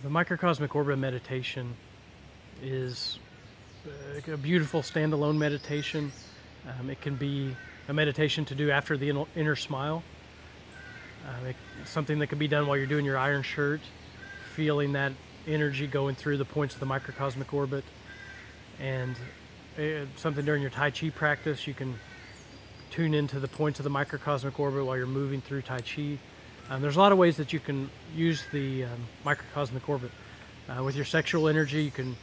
The microcosmic orbit meditation is a beautiful standalone meditation. It can be a meditation to do after the inner smile. It's something that can be done while you're doing your iron shirt, feeling that energy going through the points of the microcosmic orbit. And something during your Tai Chi practice, you can tune into the points of the microcosmic orbit while you're moving through Tai Chi. There's a lot of ways that you can use the microcosmic orbit. With your sexual energy, you can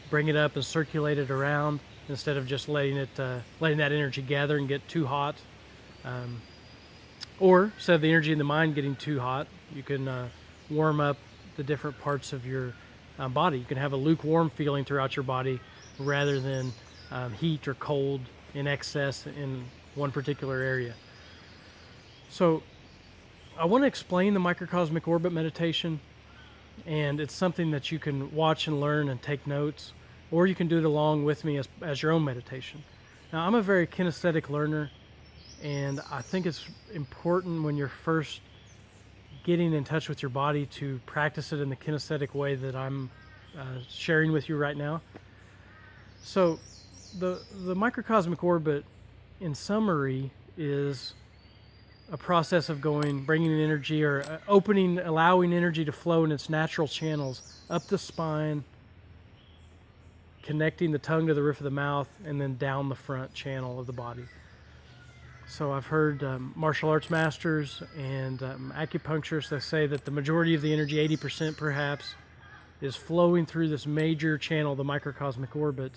bring it up and circulate it around instead of just letting that energy gather and get too hot. Or instead of the energy in the mind getting too hot, you can warm up the different parts of your body. You can have a lukewarm feeling throughout your body rather than heat or cold in excess in one particular area. So I want to explain the microcosmic orbit meditation, and it's something that you can watch and learn and take notes, or you can do it along with me as your own meditation. Now, I'm a very kinesthetic learner, and I think it's important when you're first getting in touch with your body to practice it in the kinesthetic way that I'm sharing with you right now. So the microcosmic orbit, in summary, is a process of bringing energy or allowing energy to flow in its natural channels up the spine, connecting the tongue to the roof of the mouth, and then down the front channel of the body. So I've heard martial arts masters and acupuncturists that say that the majority of the energy, 80% perhaps, is flowing through this major channel, the microcosmic orbit,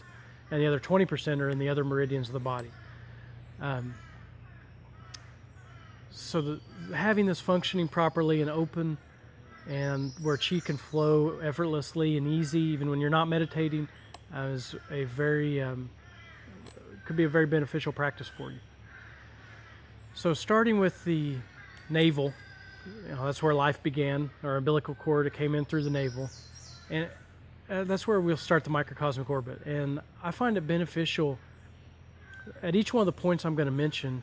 and the other 20% are in the other meridians of the body. So having this functioning properly and open, and where chi can flow effortlessly and easy, even when you're not meditating, is could be a very beneficial practice for you. So starting with the navel, that's where life began. Our umbilical cord, it came in through the navel, and that's where we'll start the microcosmic orbit. And I find it beneficial at each one of the points I'm going to mention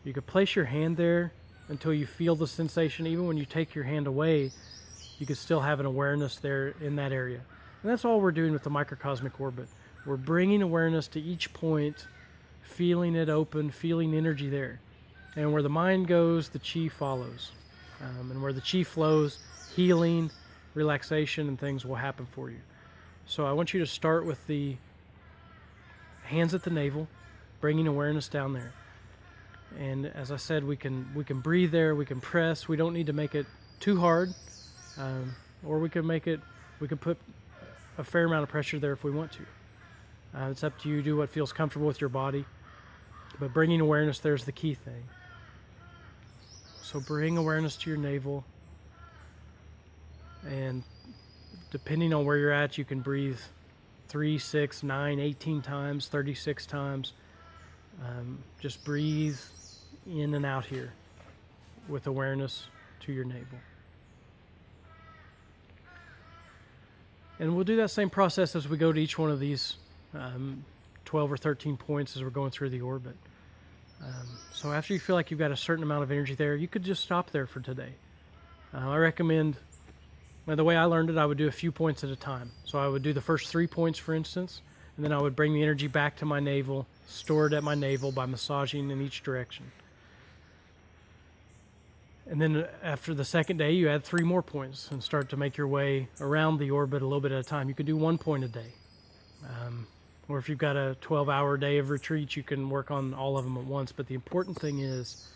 you could place your hand there until you feel the sensation. Even when you take your hand away, you could still have an awareness there in that area. And that's all we're doing with the microcosmic orbit. We're bringing awareness to each point, feeling it open, feeling energy there. And where the mind goes, the chi follows. And where the chi flows, healing, relaxation, and things will happen for you. So I want you to start with the hands at the navel, bringing awareness down there. And as I said, we can breathe there, we can press. We don't need to make it too hard, or we can put a fair amount of pressure there if we want to. It's up to you. Do what feels comfortable with your body, but bringing awareness there is the key thing. So bring awareness to your navel, and depending on where you're at, you can breathe 3, 6, 9, 18 times, 36 times. Just breathe in and out here with awareness to your navel. And we'll do that same process as we go to each one of these 12 or 13 points as we're going through the orbit. So after you feel like you've got a certain amount of energy there, you could just stop there for today. I recommend, the way I learned it, I would do a few points at a time. So I would do the first 3 points, for instance, and then I would bring the energy back to my navel, store it at my navel by massaging in each direction. And then after the second day, you add 3 more points and start to make your way around the orbit a little bit at a time. You could do 1 point a day. Or if you've got a 12-hour day of retreat, you can work on all of them at once. But the important thing is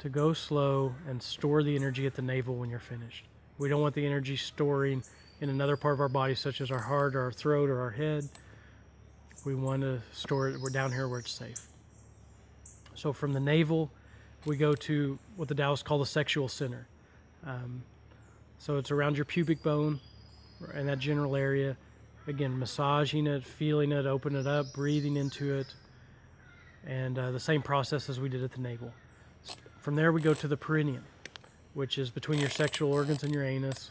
to go slow and store the energy at the navel when you're finished. We don't want the energy storing in another part of our body, such as our heart or our throat or our head. We want to store it down here where it's safe. So from the navel, we go to what the Taoists call the sexual center. So it's around your pubic bone in that general area. Again, massaging it, feeling it, open it up, breathing into it, and the same process as we did at the navel. From there, we go to the perineum, which is between your sexual organs and your anus.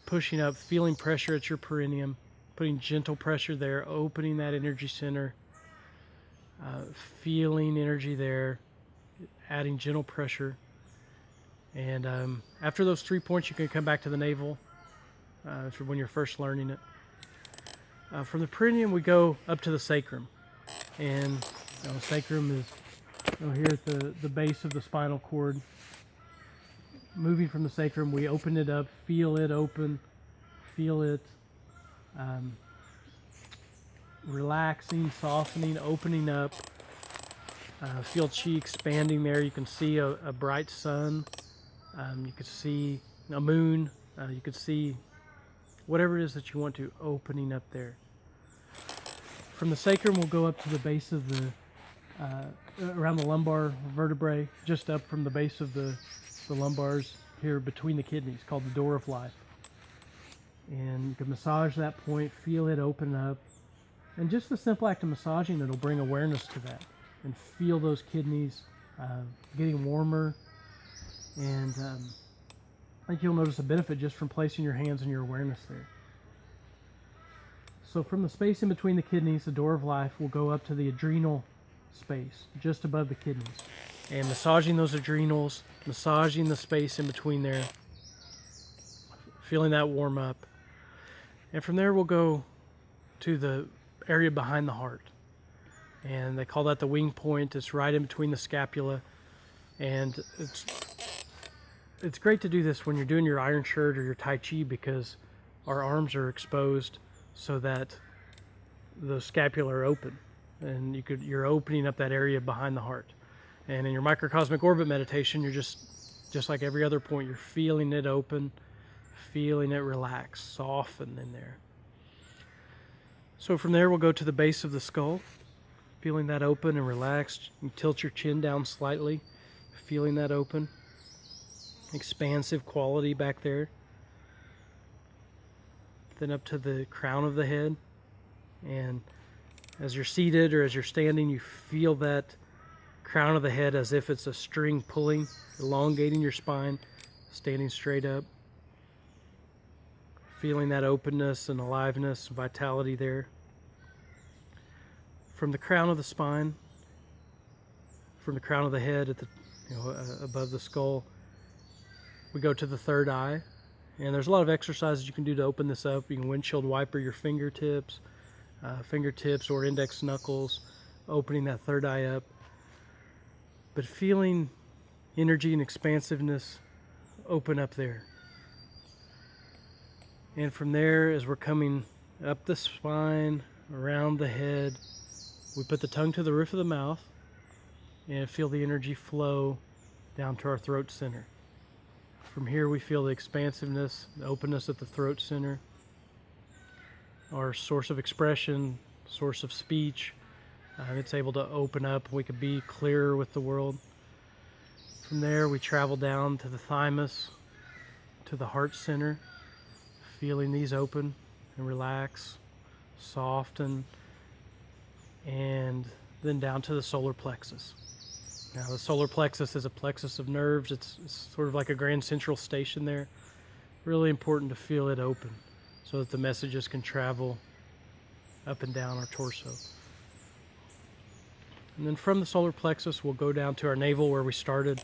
Pushing up, feeling pressure at your perineum, putting gentle pressure there, opening that energy center, feeling energy there, adding gentle pressure. And after those 3 points, you can come back to the navel when you're first learning it. From the perineum, we go up to the sacrum. And sacrum is here at the base of the spinal cord. Moving from the sacrum, we open it up, feel it open, feel it relaxing, softening, opening up. Feel chi expanding there. You can see a bright sun. You could see a moon. You could see whatever it is that you want to, opening up there. From the sacrum, we'll go up to the base of the, around the lumbar vertebrae, just up from the base of the lumbars here between the kidneys, called the door of life. And you can massage that point, feel it open up. And just the simple act of massaging, it'll bring awareness to that. And feel those kidneys getting warmer. And I think you'll notice a benefit just from placing your hands and your awareness there. So from the space in between the kidneys, the door of life, will go up to the adrenal space, just above the kidneys. And massaging those adrenals, massaging the space in between there, feeling that warm up. And from there we'll go to the area behind the heart. And they call that the wing point. It's right in between the scapula. And it's great to do this when you're doing your iron shirt or your tai chi, because our arms are exposed so that the scapula are open, and you're opening up that area behind the heart. And in your microcosmic orbit meditation, you're just like every other point, you're feeling it open, feeling it relax, soften in there. So from there we'll go to the base of the skull, feeling that open and relaxed. You tilt your chin down slightly, feeling that open, expansive quality back there. Then up to the crown of the head, and as you're seated or as you're standing, you feel that crown of the head as if it's a string pulling, elongating your spine, standing straight up, feeling that openness and aliveness, vitality there. From the crown of the spine, from the crown of the head at the above the skull, we go to the third eye. And there's a lot of exercises you can do to open this up. You can windshield wiper your fingertips or index knuckles, opening that third eye up. But feeling energy and expansiveness open up there. And from there, as we're coming up the spine, around the head, we put the tongue to the roof of the mouth and feel the energy flow down to our throat center. From here we feel the expansiveness, the openness at the throat center, our source of expression, source of speech. It's able to open up. We could be clearer with the world. From there we travel down to the thymus, to the heart center, feeling these open and relax, soften, and then down to the solar plexus. Now the solar plexus is a plexus of nerves. It's sort of like a grand central station there. Really important to feel it open so that the messages can travel up and down our torso. And then from the solar plexus, we'll go down to our navel where we started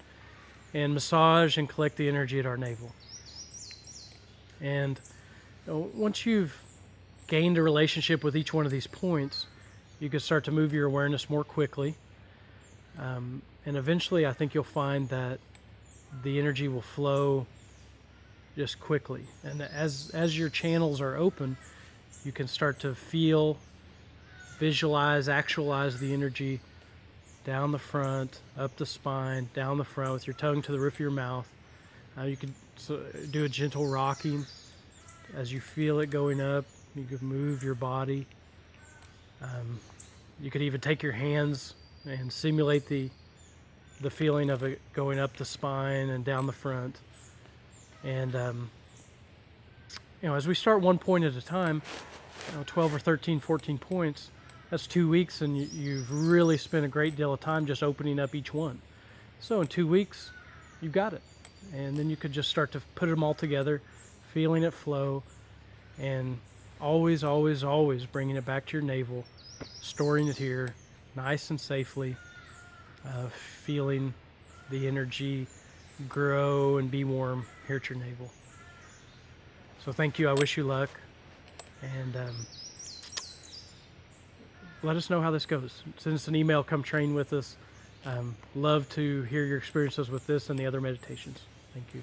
and massage and collect the energy at our navel. And once you've gained a relationship with each one of these points, you can start to move your awareness more quickly. And eventually I think you'll find that the energy will flow just quickly. And as your channels are open, you can start to feel, visualize, actualize the energy down the front, up the spine, down the front with your tongue to the roof of your mouth. You can do a gentle rocking as you feel it going up. You can move your body. You could even take your hands and simulate the feeling of it going up the spine and down the front. And as we start one point at a time, 12 or 13, 14 points, that's 2 weeks, and you've really spent a great deal of time just opening up each one. So in 2 weeks, you've got it. And then you could just start to put them all together, feeling it flow, and always, always, always bringing it back to your navel, storing it here nice and safely, feeling the energy grow and be warm here at your navel. So thank you. I wish you luck. And let us know how this goes. Send us an email. Come train with us. Love to hear your experiences with this and the other meditations. Thank you.